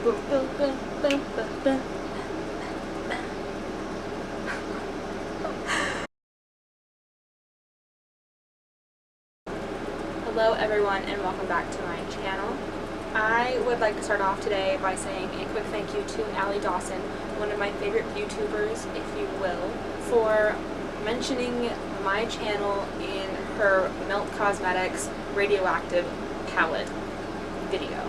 Boom, boom, boom, boom, boom, boom. Hello everyone and welcome back to my channel. I would like to start off today by saying a quick thank you to Allie Dawson, one of my favorite YouTubers, if you will, for mentioning my channel in her Melt Cosmetics Radioactive palette video.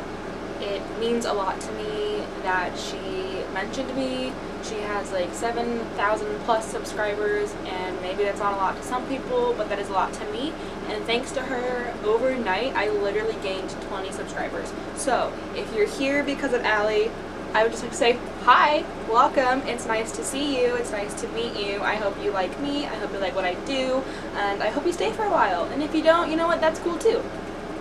It means a lot to me that she mentioned me. She has like 7,000 plus subscribers, and maybe that's not a lot to some people, but that is a lot to me. And thanks to her, overnight I literally gained 20 subscribers. So if you're here because of Allie, I would just like to say hi, welcome, it's nice to see you, it's nice to meet you. I hope you like me, I hope you like what I do, and I hope you stay for a while. And if you don't, you know what, that's cool too.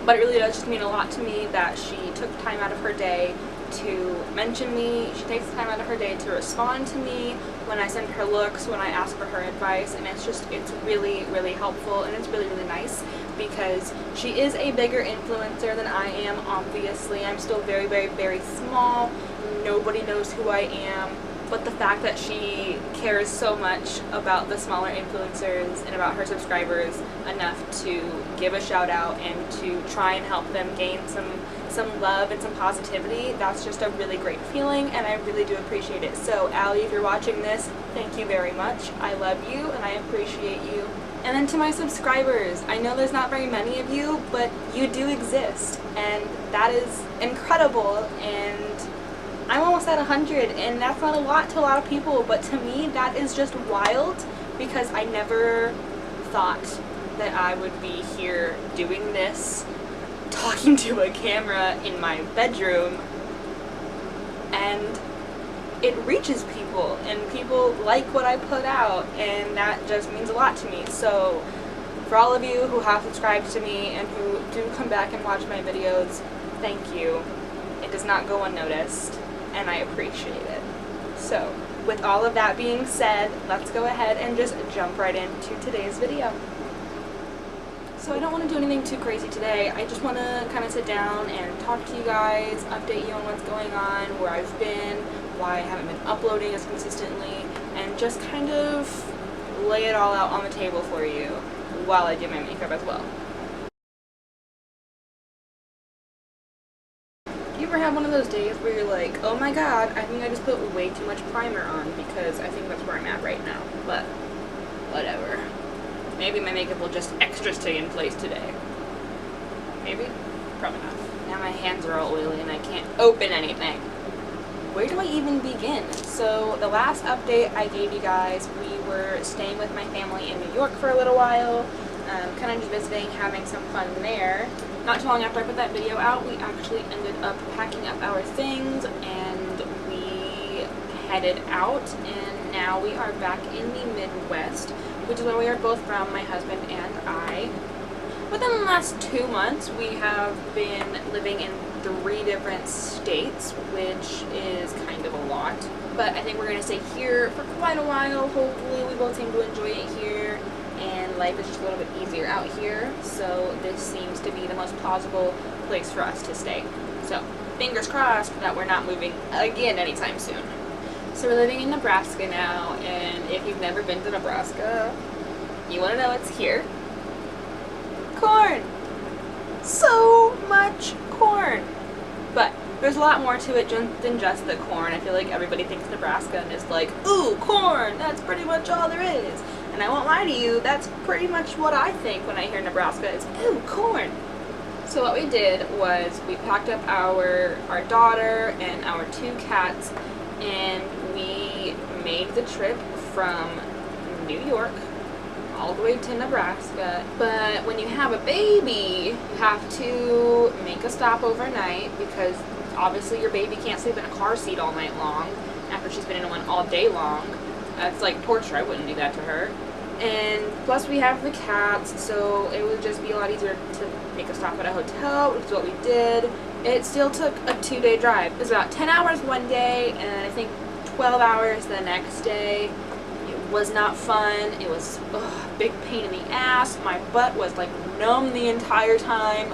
But it really does just mean a lot to me that she took time out of her day to mention me. She takes time out of her day to respond to me when I send her looks, when I ask for her advice, and it's really, really helpful, and it's really, really nice because she is a bigger influencer than I am, obviously. I'm still very, very, very small. Nobody knows who I am. But the fact that she cares so much about the smaller influencers and about her subscribers enough to give a shout out and to try and help them gain some love and some positivity, that's just a really great feeling, and I really do appreciate it. So Allie, if you're watching this, thank you very much. I love you and I appreciate you. And then to my subscribers, I know there's not very many of you, but you do exist, and that is incredible. And I'm almost at 100, and that's not a lot to a lot of people, but to me that is just wild because I never thought that I would be here doing this, talking to a camera in my bedroom, and it reaches people and people like what I put out, and that just means a lot to me. So for all of you who have subscribed to me and who do come back and watch my videos, thank you. It does not go unnoticed, and I appreciate it. So with all of that being said, let's go ahead and just jump right into today's video. So I don't want to do anything too crazy today. I just want to kind of sit down and talk to you guys, update you on what's going on, where I've been, why I haven't been uploading as consistently, and just kind of lay it all out on the table for you while I do my makeup as well. You ever have one of those days where you're like, oh my god, I think I just put way too much primer on, because I think that's where I'm at right now, but whatever. Maybe my makeup will just extra stay in place today. Maybe? Probably not. Now my hands are all oily and I can't open anything. Where do I even begin? So the last update I gave you guys, we were staying with my family in New York for a little while, kind of just visiting, having some fun there. Not too long after I put that video out, we actually ended up packing up our things and we headed out, and now we are back in the Midwest, which is where we are both from, my husband and I. Within the last 2 months, we have been living in 3 different states, which is kind of a lot. But I think we're going to stay here for quite a while. Hopefully we both seem to enjoy it here, and life is just a little bit easier out here. So this seems to be the most plausible place for us to stay. So fingers crossed that we're not moving again anytime soon. So we're living in Nebraska now, and if you've never been to Nebraska, you want to know what's here. Corn! So much corn! But there's a lot more to it than just the corn. I feel like everybody thinks Nebraska and is like, ooh, corn! That's pretty much all there is. And I won't lie to you, that's pretty much what I think when I hear Nebraska is, ooh, corn! So what we did was we packed up our daughter and our 2 cats, and we made the trip from New York all the way to Nebraska. But when you have a baby, you have to make a stop overnight, because obviously your baby can't sleep in a car seat all night long after she's been in one all day long. That's like torture. I wouldn't do that to her. And plus we have the cats, so it would just be a lot easier to make a stop at a hotel, which is what we did. It still took a 2-day drive. It was about 10 hours one day, and I think 12 hours the next day. It was not fun. It was a big pain in the ass. My butt was like numb the entire time.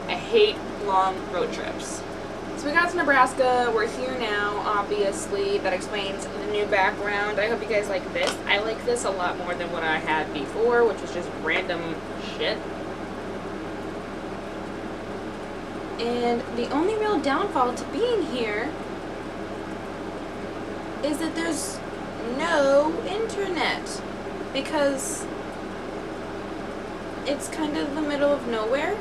I hate long road trips. So we got to Nebraska. We're here now, obviously. That explains the new background. I hope you guys like this. I like this a lot more than what I had before, which was just random shit. And the only real downfall to being here is that there's no internet, because it's kind of the middle of nowhere.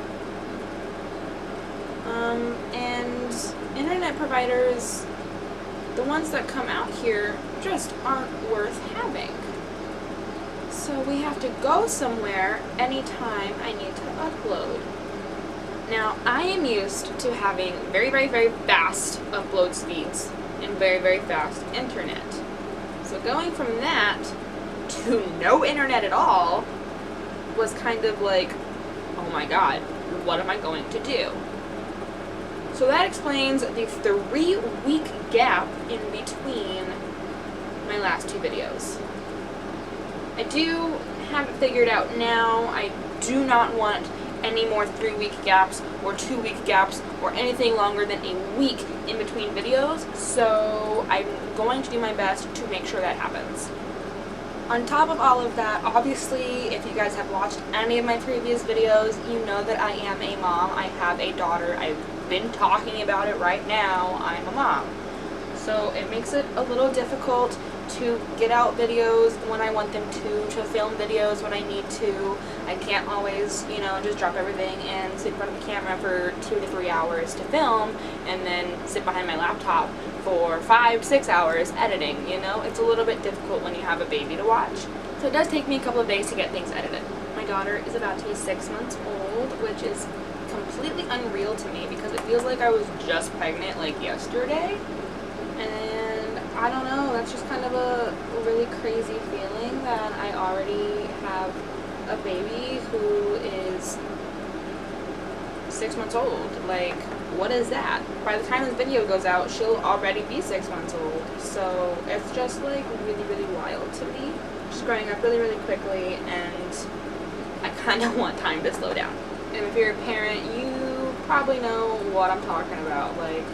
And internet providers, the ones that come out here, just aren't worth having. So we have to go somewhere anytime I need to upload. Now, I am used to having very, very, very fast upload speeds and very, very fast internet. So going from that to no internet at all was kind of like, oh my god, what am I going to do? So that explains the 3-week gap in between my last 2 videos. I do have it figured out now. I do not want any more 3-week gaps or 2-week gaps or anything longer than a week in between videos, so I'm going to do my best to make sure that happens. On top of all of that, obviously, if you guys have watched any of my previous videos, you know that I am a mom. I have a daughter. I've been talking about it right now. I'm a mom. So it makes it a little difficult to get out videos when I want them to film videos when I need to. I can't always, you know, just drop everything and sit in front of the camera for 2 to 3 hours to film and then sit behind my laptop for 5 to 6 hours editing, you know? It's a little bit difficult when you have a baby to watch. So it does take me a couple of days to get things edited. My daughter is about to be 6 months old, which is completely unreal to me because it feels like I was just pregnant like yesterday. And I don't know, that's just kind of a really crazy feeling that I already have a baby who is 6 months old. Like, what is that? By the time this video goes out, she'll already be 6 months old. So it's just like really, really wild to me. She's growing up really, really quickly, and I kind of want time to slow down. And if you're a parent, you probably know what I'm talking about. Like,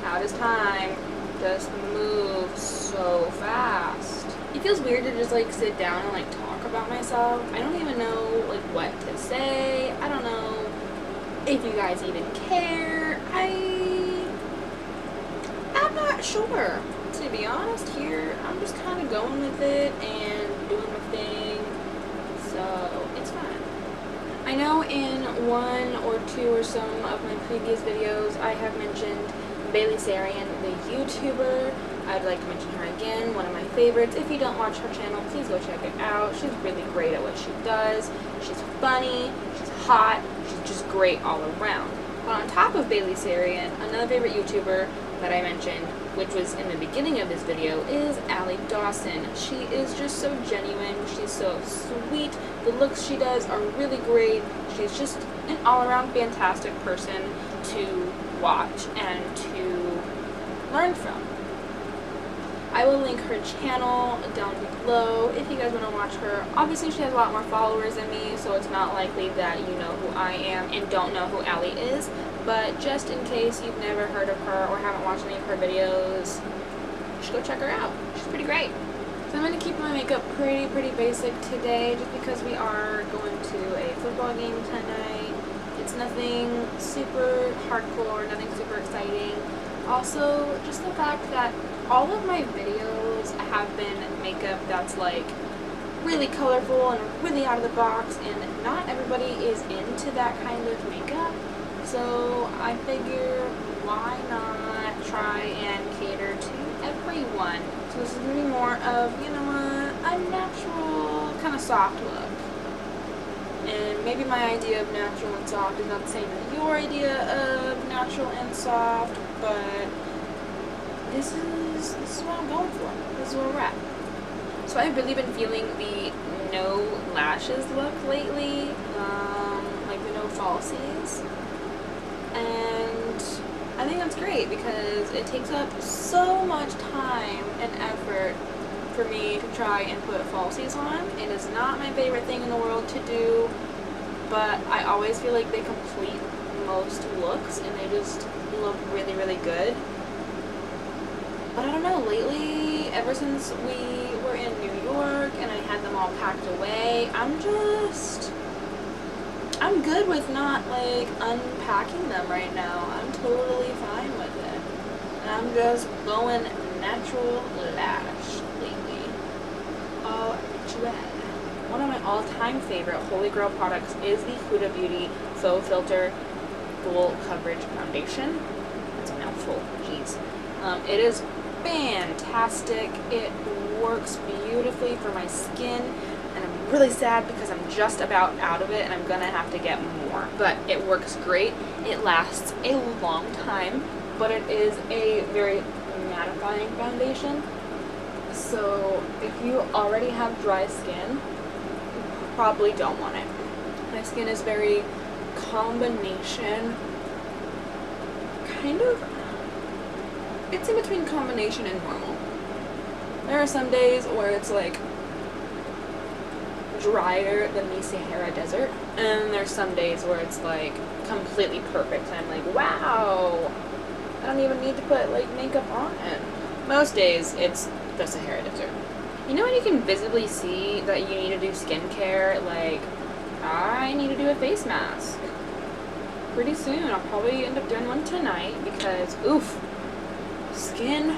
how does time just move so fast? It feels weird to just like sit down and like talk about myself. I don't even know like what to say. I don't know if you guys even care. I'm not sure, to be honest here. I'm just kind of going with it and doing my thing, so it's fine. I know in 1 or 2 or some of my previous videos I have mentioned Bailey Sarian, the YouTuber. I'd like to mention her again, one of my favorites. If you don't watch her channel, please go check it out. She's really great at what she does. She's funny, she's hot, she's just great all around. But on top of Bailey Sarian, another favorite YouTuber that I mentioned, which was in the beginning of this video, is Allie Dawson. She is just so genuine, she's so sweet, the looks she does are really great, she's just an all-around fantastic person to watch and to learn from. I will link her channel down below if you guys want to watch her. Obviously she has a lot more followers than me, so it's not likely that you know who I am and don't know who Allie is, but just in case you've never heard of her or haven't watched any of her videos, you should go check her out. She's pretty great. So I'm going to keep my makeup pretty basic today just because we are going to a football game tonight. It's nothing super hardcore, nothing super exciting. Also, just the fact that all of my videos have been makeup that's like really colorful and really out of the box, and not everybody is into that kind of makeup. So I figure, why not try and cater to everyone? So this is going to be more of, you know, a natural kind of soft look. And maybe my idea of natural and soft is not the same as your idea of natural and soft, but this is what I'm going for. This is where we're at. So I've really been feeling the no lashes look lately, like the no falsies, and I think that's great because it takes up so much time and effort for me to try and put falsies on. It is not my favorite thing in the world to do, but I always feel like they complete most looks and they just look really, really good. But I don't know, lately, ever since we were in New York and I had them all packed away, I'm good with not, like, unpacking them right now. I'm totally fine with it. And I'm just going natural lash lately. All natural. One of my all-time favorite Holy Grail products is the Huda Beauty Faux Filter Full Coverage Foundation. It's a mouthful, jeez. It is fantastic. It works beautifully for my skin, and I'm really sad because I'm just about out of it and I'm gonna have to get more. But it works great. It lasts a long time, but it is a very mattifying foundation. So if you already have dry skin, you probably don't want it. My skin is very combination, kind of, it's in between combination and normal. There are some days where it's like drier than the Sahara Desert, and there's some days where it's like completely perfect and I'm like, wow, I don't even need to put like makeup on it. Most days it's the Sahara Desert. You know when you can visibly see that you need to do skincare? Like, I need to do a face mask pretty soon. I'll probably end up doing one tonight because, oof, skin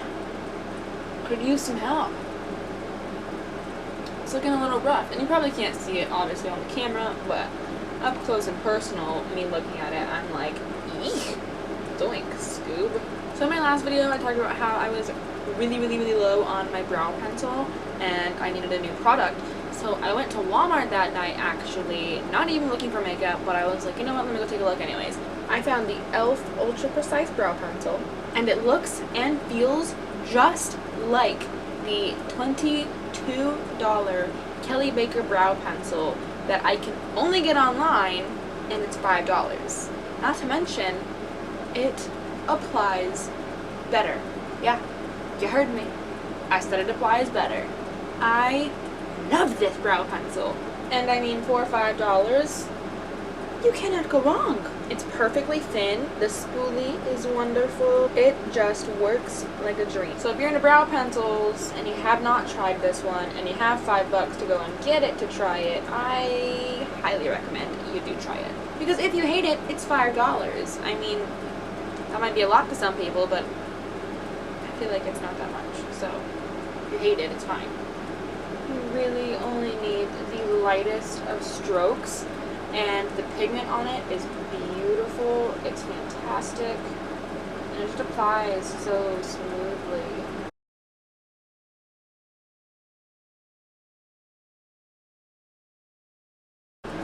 could use some help. It's looking a little rough, and you probably can't see it obviously on the camera, but up close and personal, me looking at it, I'm like, eek, doink, Scoob. So in my last video, I talked about how I was really, really, really low on my brow pencil, and I needed a new product. So I went to Walmart that night, actually, not even looking for makeup, but I was like, you know what, let me go take a look anyways. I found the e.l.f. Ultra Precise Brow Pencil, and it looks and feels just like the $22 Kelly Baker Brow Pencil that I can only get online, and it's $5. Not to mention, it applies better. Yeah, you heard me. I said it applies better. I love this brow pencil. And I mean, for $5, you cannot go wrong. It's perfectly thin. The spoolie is wonderful. It just works like a dream. So if you're into brow pencils and you have not tried this one and you have $5 to go and get it to try it, I highly recommend you do try it. Because if you hate it, it's $5. I mean, that might be a lot to some people, but I feel like it's not that much. So if you hate it, it's fine. You really only need the lightest of strokes, and the pigment on it is beautiful. It's fantastic, and it just applies so smoothly.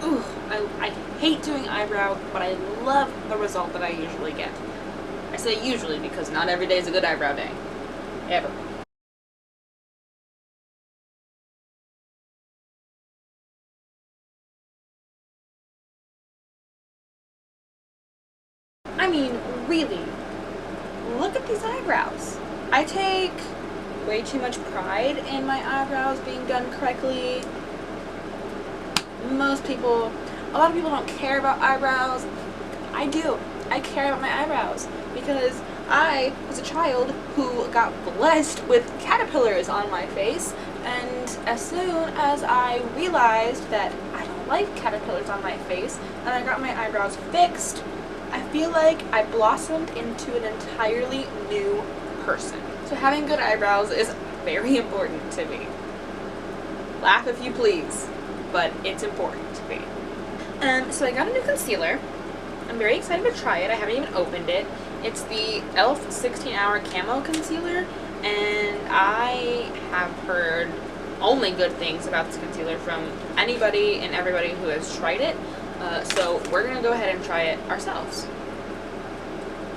Ooh, I hate doing eyebrow, but I love the result that I usually get. I say usually because not every day is a good eyebrow day. Ever. I mean, really, look at these eyebrows. I take way too much pride in my eyebrows being done correctly. A lot of people don't care about eyebrows. I do. I care about my eyebrows because I was a child who got blessed with caterpillars on my face, and as soon as I realized that I don't like caterpillars on my face and I got my eyebrows fixed, I feel like I blossomed into an entirely new person. So having good eyebrows is very important to me. Laugh if you please, but it's important to me. So I got a new concealer. I'm very excited to try it. I haven't even opened it. It's the e.l.f. 16-Hour Camo Concealer, and I have heard only good things about this concealer from anybody and everybody who has tried it. So we're going to go ahead and try it ourselves.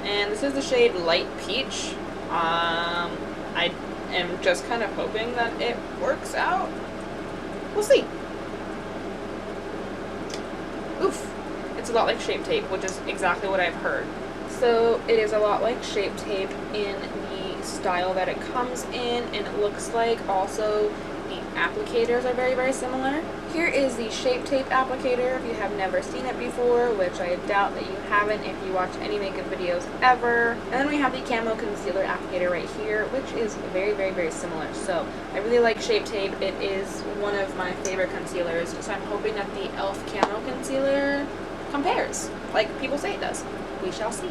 And this is the shade Light Peach. I am just kind of hoping that it works out. We'll see. Oof. It's a lot like Shape Tape, which is exactly what I've heard. So it is a lot like Shape Tape in the style that it comes in, and it looks like also the applicators are very, very similar. Here is the Shape Tape applicator if you have never seen it before, which I doubt that you haven't if you watch any makeup videos ever. And then we have the Camo Concealer applicator right here, which is very, very, very similar. So I really like Shape Tape. It is one of my favorite concealers, so I'm hoping that the e.l.f. Camo Concealer compares, like people say it does. We shall see.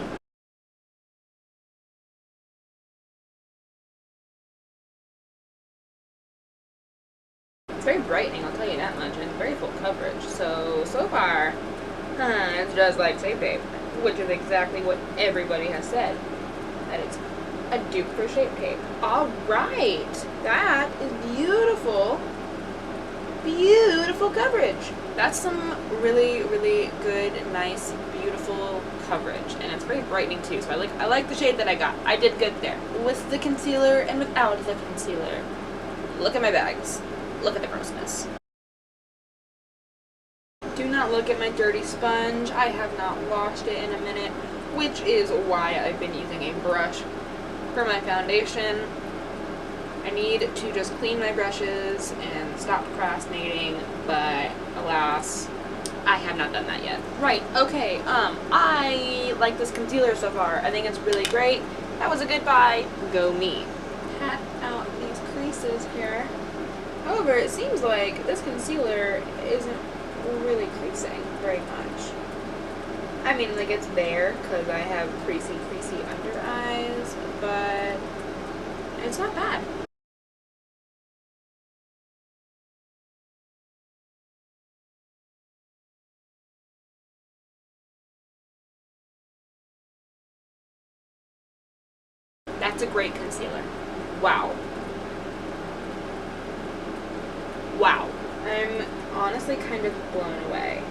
It's very brightening, I'll tell you that much, and it's very full coverage. So far, it's just like Shape Tape, which is exactly what everybody has said, that it's a dupe for Shape Tape. Alright, that is beautiful, beautiful coverage. That's some really, really good, nice, beautiful coverage, and it's very brightening too, so I like the shade that I got. I did good there. With the concealer and without the concealer. Look at my bags. Look at the grossness. Do not look at my dirty sponge. I have not washed it in a minute, which is why I've been using a brush for my foundation. I need to just clean my brushes and stop procrastinating, but alas, I have not done that yet. Right, okay, I like this concealer so far. I think it's really great. That was a good buy. Go me. Pat out these creases here. However, it seems like this concealer isn't really creasing very much. I mean, like, it's there because I have creasy under eyes, but it's not bad. That's a great concealer. Wow. Wow. I'm honestly kind of blown away.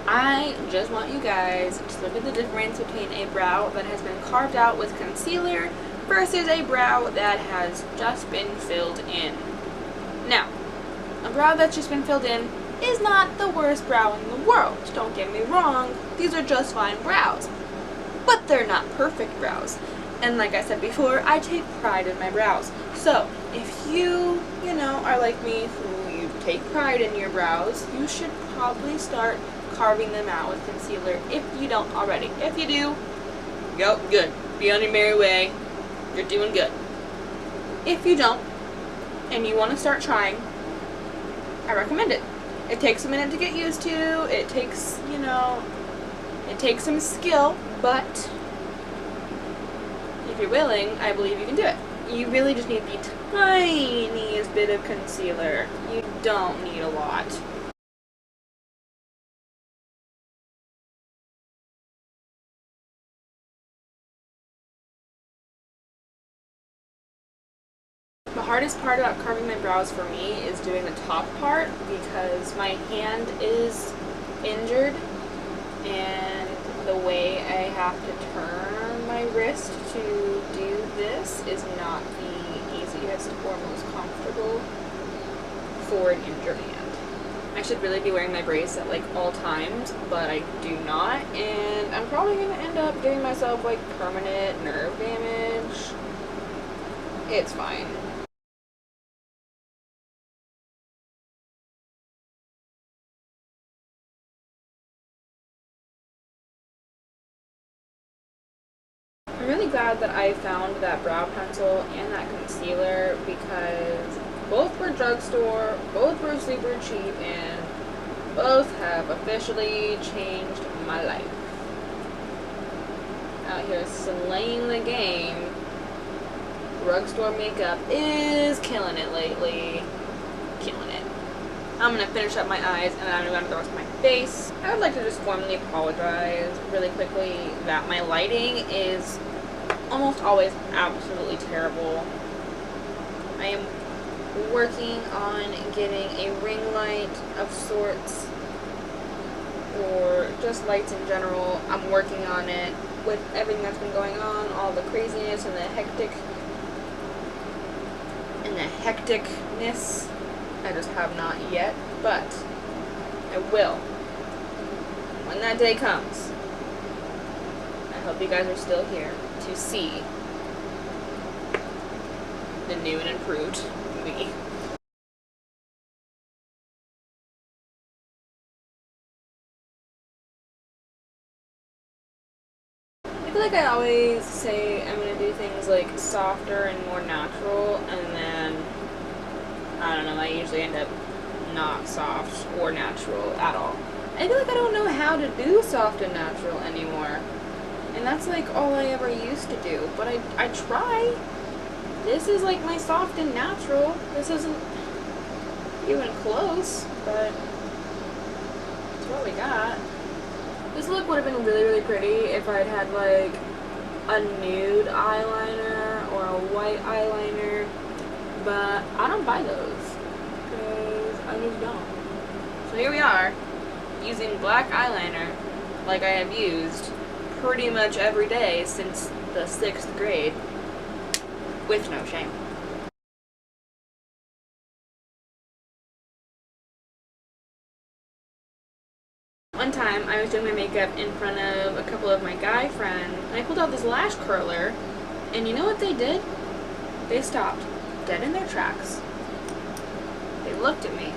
I just want you guys to look at the difference between a brow that has been carved out with concealer versus a brow that has just been filled in. Now, a brow that's just been filled in is not the worst brow in the world. Don't get me wrong, these are just fine brows. But they're not perfect brows. And like I said before, I take pride in my brows. So, if you are like me, who you take pride in your brows, you should probably start carving them out with concealer if you don't already. If you do, go good. Be on your merry way. You're doing good. If you don't, and you want to start trying, I recommend it. It takes a minute to get used to. It takes, it takes some skill, but if you're willing, I believe you can do it. You really just need the tiniest bit of concealer. You don't need a lot. The hardest part about carving my brows for me is doing the top part because my hand is injured and the way I have to turn my wrist to do this is not the easiest or most comfortable for an injured hand. I should really be wearing my brace at like all times, but I do not, and I'm probably going to end up giving myself like permanent nerve damage. It's fine. I'm really glad that I found that brow pencil and that concealer because both were drugstore, both were super cheap, and both have officially changed my life. Out here slaying the game. Drugstore makeup is killing it lately. Killing it. I'm going to finish up my eyes and then I'm going to go to the rest of my face. I would like to just formally apologize really quickly that my lighting is almost always absolutely terrible. I am working on getting a ring light of sorts, or just lights in general. I'm working on it with everything that's been going on, all the craziness and the hecticness. I just have not yet, but I will. When that day comes, I hope you guys are still here to see the new and improved me. like I always say I'm gonna do things like softer and more natural, and then I don't know, I usually end up not soft or natural at all. I feel like I don't know how to do soft and natural anymore. And that's like all I ever used to do. But I try. This is like my soft and natural. This isn't even close, but it's what we got. This look would have been really, really pretty if I'd had like a nude eyeliner or a white eyeliner. But I don't buy those. Because I just don't. So here we are, using black eyeliner like I have used pretty much every day since the 6th grade, with no shame. One time I was doing my makeup in front of a couple of my guy friends, and I pulled out this lash curler, and you know what they did? They stopped dead in their tracks. They looked at me,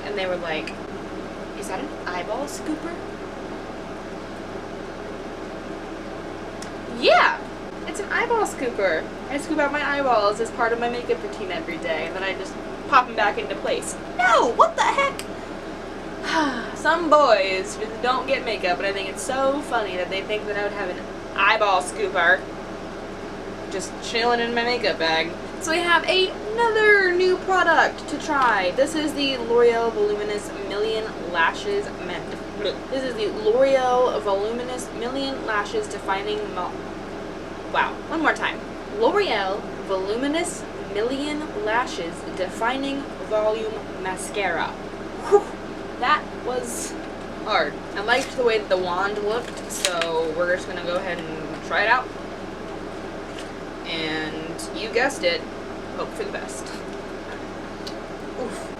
and they were like, "Is that an eyeball scooper?" Yeah, it's an eyeball scooper. I scoop out my eyeballs as part of my makeup routine every day, and then I just pop them back into place. No, what the heck? Some boys just don't get makeup, and I think it's so funny that they think that I would have an eyeball scooper just chilling in my makeup bag. So we have another new product to try. This is the L'Oreal Voluminous Million Lashes This is the L'Oreal Voluminous Million Lashes Defining Wow, one more time. L'Oreal Voluminous Million Lashes Defining Volume Mascara. Whew, that was hard. I liked the way that the wand looked, so we're just gonna go ahead and try it out. And you guessed it, hope for the best. Oof,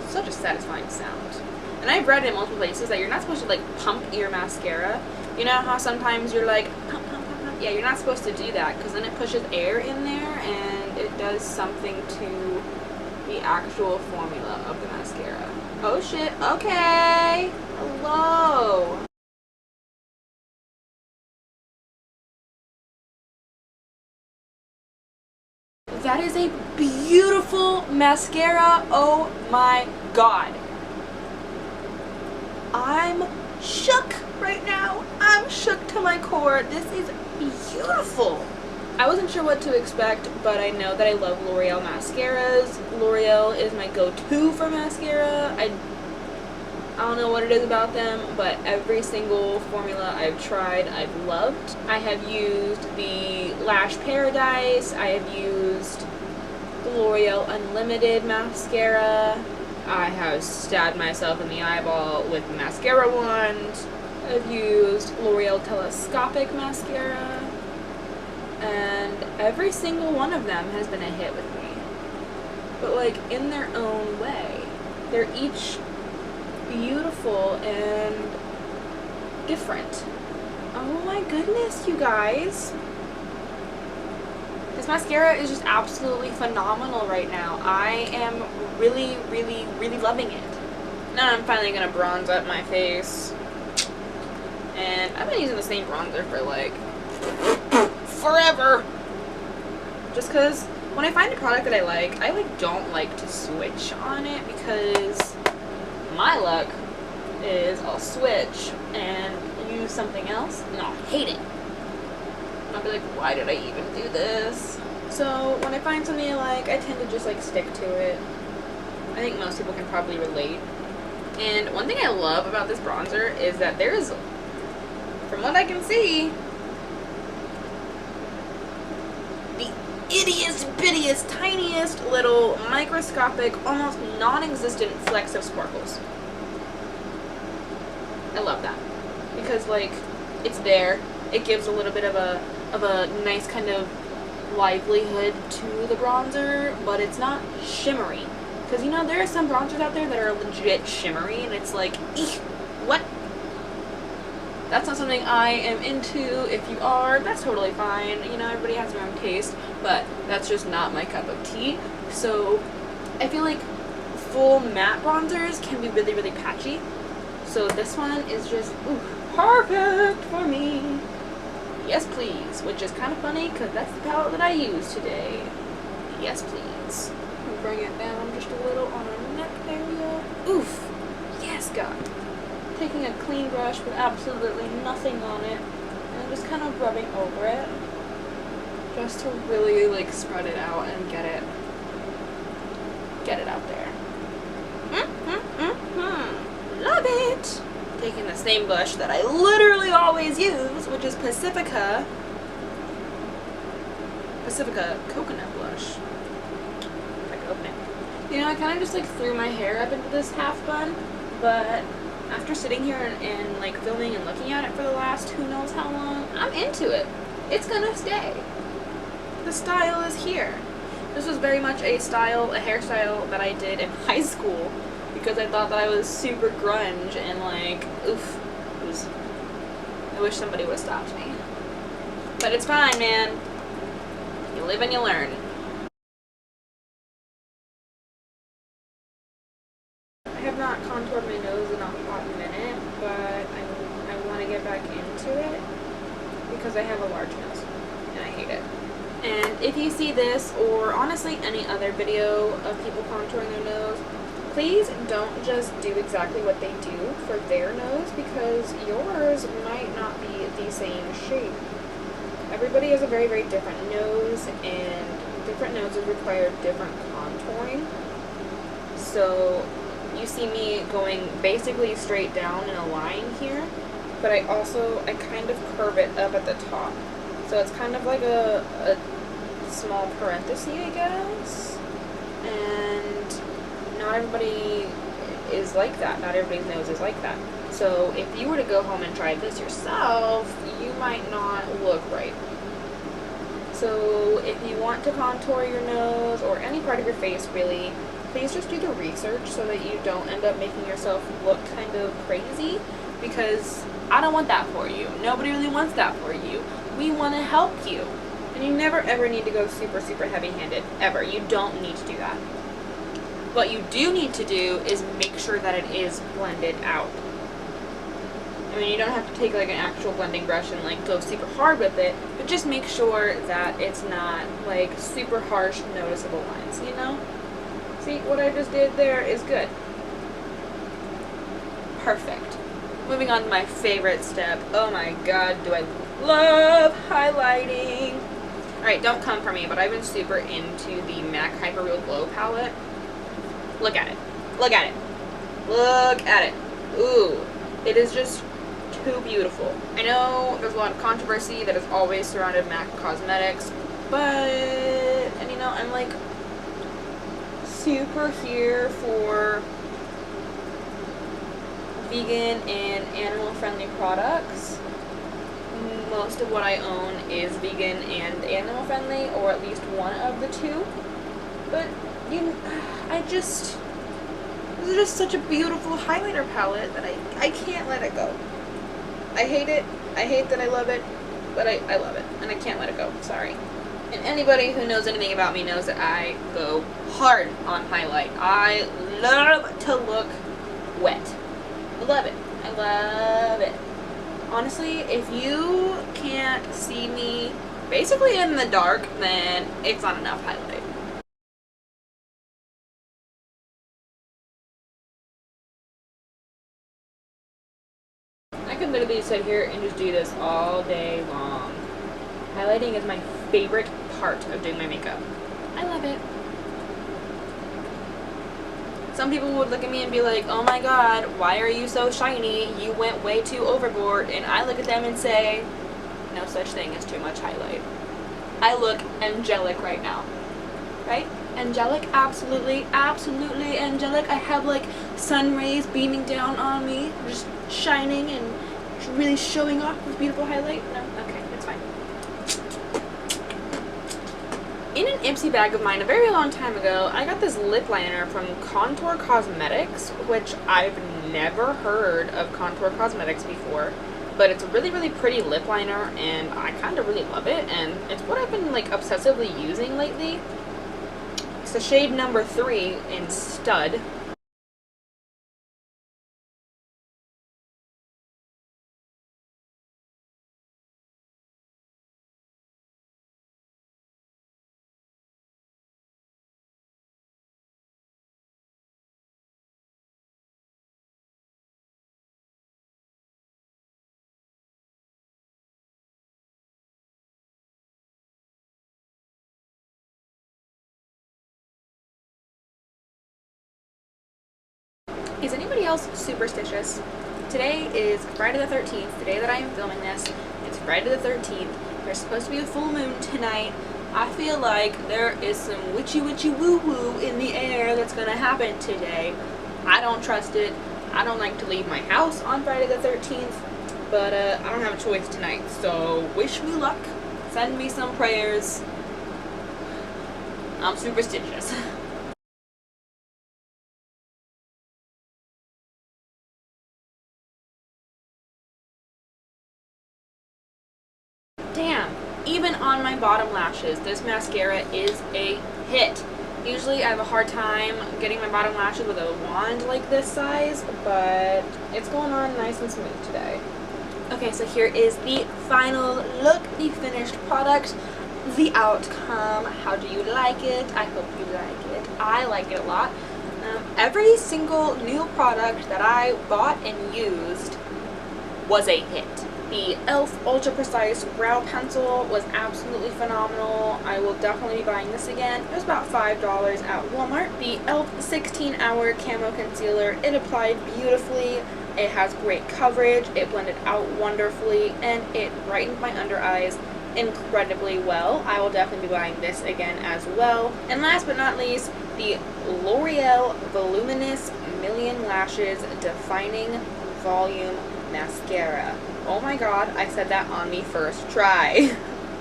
such a satisfying sound. And I've read in multiple places that you're not supposed to like pump your mascara. You know how sometimes you're like pump, pump, pump, pump? Yeah, you're not supposed to do that because then it pushes air in there and it does something to the actual formula of the mascara. Oh shit, okay. Hello. That is a beautiful mascara. Oh my god. I'm shook right now. I'm shook to my core. This is beautiful. I wasn't sure what to expect, but I know that I love L'Oreal mascaras. L'Oreal is my go-to for mascara. I don't know what it is about them, but every single formula I've tried, I've loved. I have used the Lash Paradise. I have used the L'Oreal Unlimited mascara. I have stabbed myself in the eyeball with the mascara wand. I've used L'Oreal Telescopic mascara. And every single one of them has been a hit with me. But like in their own way. They're each beautiful and different. Oh my goodness, you guys. This mascara is just absolutely phenomenal right now. I am really, really, really loving it. Now I'm finally gonna bronze up my face. And I've been using the same bronzer for like forever. Just cause when I find a product that I like don't like to switch on it because my luck is I'll switch and use something else and I'll hate it. And I'll be like, why did I even do this? So when I find something I like, I tend to just like stick to it. I think most people can probably relate. And one thing I love about this bronzer is that there's, from what I can see, the ittiest, bittiest, tiniest little microscopic, almost non-existent flecks of sparkles. I love that because like it's there. It gives a little bit of a nice kind of livelihood to the bronzer, but it's not shimmery. Because you know there are some bronzers out there that are legit shimmery, and it's like, eek, what? That's not something I am into. If you are, that's totally fine. You know, everybody has their own taste, but that's just not my cup of tea. So I feel like full matte bronzers can be really, really patchy. So this one is just perfect for me. yes please, which is kind of funny because that's the palette that I use today. Yes please. We'll bring it down just a little on our neck area. Oof. Yes, God. Taking a clean brush with absolutely nothing on it and just kind of rubbing over it just to really like spread it out and get it out there. Love it! Taking the same brush that I literally always use, which is Pacifica coconut blush. If I can open it. You know, I kind of just like threw my hair up into this half bun, but after sitting here and like filming and looking at it for the last who knows how long, I'm into it. It's gonna stay. The style is here. This was very much a hairstyle that I did in high school because I thought that I was super grunge and like, oof, I wish somebody would have stopped me. But it's fine, man. You live and you learn. I have not contoured my nose in a hot minute, but I want to get back into it because I have a large nose and I hate it. And if you see this, or honestly any other video of people contouring their nose, please don't just do exactly what they do for their nose because yours might not be the same shape. Everybody has a very, very different nose, and different noses require different contouring. So you see me going basically straight down in a line here, but I kind of curve it up at the top. So it's kind of like a small parenthesis, I guess. And not everybody is like that. Not everybody's nose is like that. So if you were to go home and try this yourself, you might not look right. So if you want to contour your nose or any part of your face really, please just do the research so that you don't end up making yourself look kind of crazy, because I don't want that for you. Nobody really wants that for you. We want to help you. And you never ever need to go super, super heavy-handed. Ever. You don't need to do that. What you do need to do is make sure that it is blended out. I mean, you don't have to take like an actual blending brush and like go super hard with it, but just make sure that it's not like super harsh, noticeable lines, you know? See, what I just did there is good. Perfect. Moving on to my favorite step. Oh my god, do I love highlighting. Alright, don't come for me, but I've been super into the MAC Hyper Real Glow palette. Look at it. Look at it. Look at it. Ooh. It is just too beautiful. I know there's a lot of controversy that has always surrounded MAC Cosmetics, but, and you know, I'm like super here for vegan and animal-friendly products. Most of what I own is vegan and animal-friendly, or at least one of the two. But this is just such a beautiful highlighter palette that I can't let it go. I hate it. I hate that I love it, but I love it, and I can't let it go. Sorry. And anybody who knows anything about me knows that I go hard on highlight. I love to look wet. I love it. I love it. Honestly, if you can't see me basically in the dark, then it's not enough highlight. I could literally sit here and just do this all day long. Highlighting is my favorite part of doing my makeup. I love it. Some people would look at me and be like, oh my god, why are you so shiny? You went way too overboard. And I look at them and say, no such thing as too much highlight. I look angelic right now. Right? Angelic? Absolutely, absolutely angelic. I have like sun rays beaming down on me, just shining and really showing off with beautiful highlight. No? Okay, it's fine. In an Ipsy bag of mine a very long time ago, I got this lip liner from Contour Cosmetics, which I've never heard of Contour Cosmetics before, but it's a really, really pretty lip liner, and I kind of really love it, and it's what I've been like obsessively using lately. It's the shade number 3 in Stud. Is anybody else superstitious? Today is Friday the 13th, the day that I am filming this. It's Friday the 13th. There's supposed to be a full moon tonight. I feel like there is some witchy woo woo in the air that's gonna happen today. I don't trust it. I don't like to leave my house on Friday the 13th, but I don't have a choice tonight. So wish me luck. Send me some prayers. I'm superstitious. Damn, even on my bottom lashes, this mascara is a hit. Usually I have a hard time getting my bottom lashes with a wand like this size, but it's going on nice and smooth today. Okay, so here is the final look, the finished product, the outcome. How do you like it? I hope you like it. I like it a lot. Every single new product that I bought and used was a hit. The e.l.f. Ultra Precise Brow Pencil was absolutely phenomenal. I will definitely be buying this again. It was about $5 at Walmart. The e.l.f. 16-Hour Camo Concealer, it applied beautifully. It has great coverage, it blended out wonderfully, and it brightened my under eyes incredibly well. I will definitely be buying this again as well. And last but not least, the L'Oreal Voluminous Million Lashes Defining Volume Mascara. Oh my god, I said that on the first try.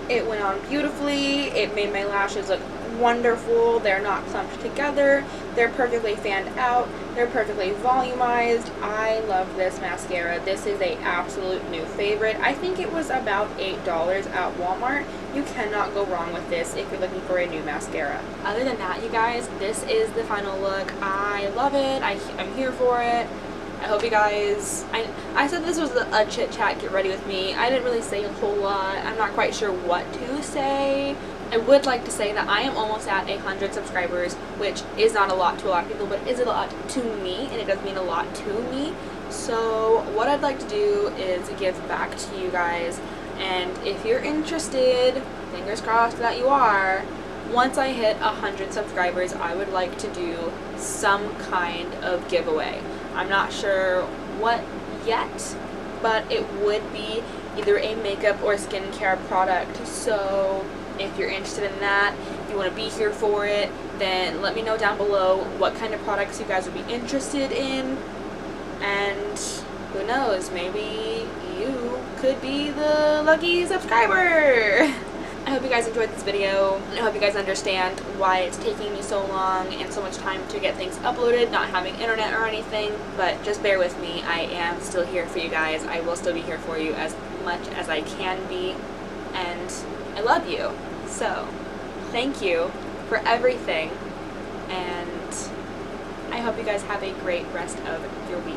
It went on beautifully. It made my lashes look wonderful. They're not clumped together. They're perfectly fanned out. They're perfectly volumized. I love this mascara. This is an absolute new favorite. I think it was about $8 at Walmart. You cannot go wrong with this if you're looking for a new mascara. Other than that, you guys, this is the final look. I love it. I'm here for it. I hope you guys, I said this was a chit chat, get ready with me. I didn't really say a whole lot. I'm not quite sure what to say. I would like to say that I am almost at 100 subscribers, which is not a lot to a lot of people, but is a lot to me, and it does mean a lot to me. So what I'd like to do is give back to you guys, and if you're interested, fingers crossed that you are, once I hit 100 subscribers, I would like to do some kind of giveaway. I'm not sure what yet, but it would be either a makeup or skincare product. So if you're interested in that, if you want to be here for it, then let me know down below what kind of products you guys would be interested in. And who knows, maybe you could be the lucky subscriber. I hope you guys enjoyed this video, and I hope you guys understand why it's taking me so long and so much time to get things uploaded, not having internet or anything, but just bear with me. I am still here for you guys. I will still be here for you as much as I can be, and I love you. So, thank you for everything, and I hope you guys have a great rest of your week.